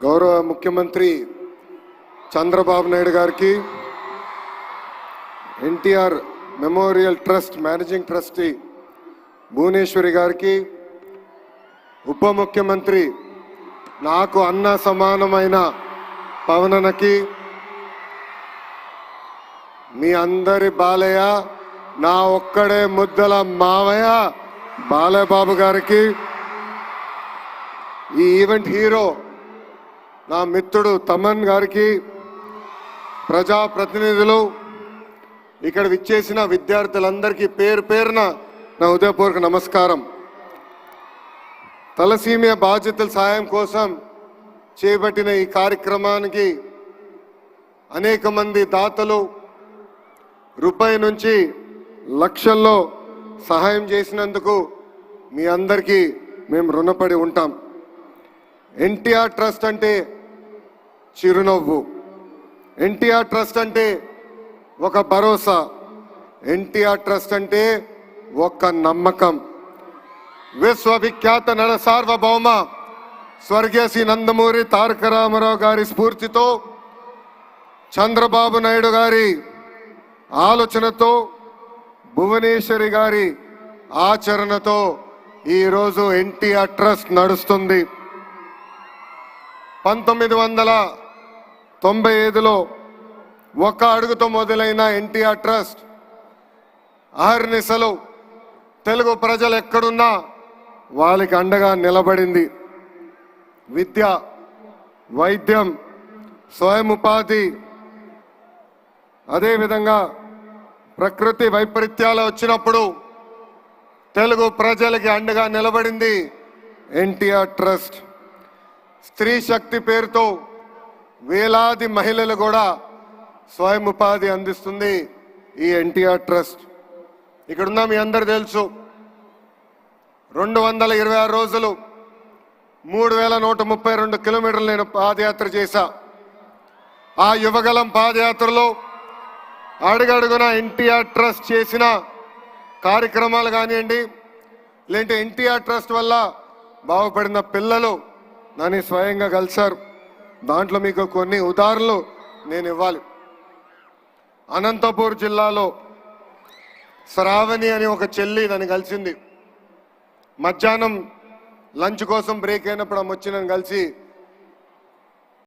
గౌరవ ముఖ్యమంత్రి చంద్రబాబు నాయుడు గారికి, NTR memorial trust managing trustee Bhuvaneshwari గారికి, ఉప ముఖ్యమంత్రి నాకు అన్న సమానమైన పవనన్నకి, మీ అందరి బాలయ్య నా ఒక్కడే ముద్దల మావయ్య బాలయ్య బాబు గారికి, ఈ ఈవెంట్ హీరో నా మిత్రుడు తమన్ గారికి, ప్రజాప్రతినిధులు, ఇక్కడ విచ్చేసిన విద్యార్థులందరికీ పేరు పేరున నా హృదయపూర్వక నమస్కారం. తలసీమియా బాధ్యతల సాయం కోసం చేపట్టిన ఈ కార్యక్రమానికి అనేక మంది దాతలు రూపాయి నుంచి లక్షల్లో సహాయం చేసినందుకు మీ అందరికీ మేము రుణపడి ఉంటాం. ఎన్టీఆర్ ట్రస్ట్ అంటే చిరునవ్వు, ఎన్టీఆర్ ట్రస్ట్ అంటే ఒక భరోసా, ఎన్టీఆర్ ట్రస్ట్ అంటే ఒక నమ్మకం. విశ్వవిఖ్యాత నట సార్వభౌమ స్వర్గీయ శ్రీ నందమూరి తారక రామారావు గారి స్ఫూర్తితో, చంద్రబాబు నాయుడు గారి ఆలోచనతో, భువనేశ్వరి గారి ఆచరణతో ఈరోజు ఎన్టీఆర్ ట్రస్ట్ నడుస్తుంది. 1995లో ఒక అడుగుతో మొదలైన ఎన్టీఆర్ ట్రస్ట్ అహర్నిశలు తెలుగు ప్రజలు ఎక్కడున్నా వాళ్ళకి అండగా నిలబడింది. విద్య, వైద్యం, స్వయం ఉపాధి, అదేవిధంగా ప్రకృతి వైపరీత్యాలు వచ్చినప్పుడు తెలుగు ప్రజలకి అండగా నిలబడింది ఎన్టీఆర్ ట్రస్ట్. స్త్రీ శక్తి పేరుతో వేలాది మహిళలు కూడా స్వయం ఉపాధి అందిస్తుంది ఈ ఎన్టీఆర్ ట్రస్ట్. ఇక్కడున్న మీ అందరు తెలుసు, 226 రోజులు 3132 కిలోమీటర్లు నేను పాదయాత్ర చేశా. ఆ యువగలం పాదయాత్రలో అడుగడుగున ఎన్టీఆర్ ట్రస్ట్ చేసిన కార్యక్రమాలు కానివ్వండి, లేదంటే ఎన్టీఆర్ ట్రస్ట్ వల్ల బాగుపడిన పిల్లలు నన్ను స్వయంగా కలిశారు. దాంట్లో మీకు కొన్ని ఉదాహరణలు నేను ఇవ్వాలి. అనంతపూర్ జిల్లాలో శ్రావణి అని ఒక చెల్లి నన్ను కలిసింది. మధ్యాహ్నం లంచ్ కోసం బ్రేక్ అయినప్పుడు ఆమె వచ్చి నన్ను కలిసి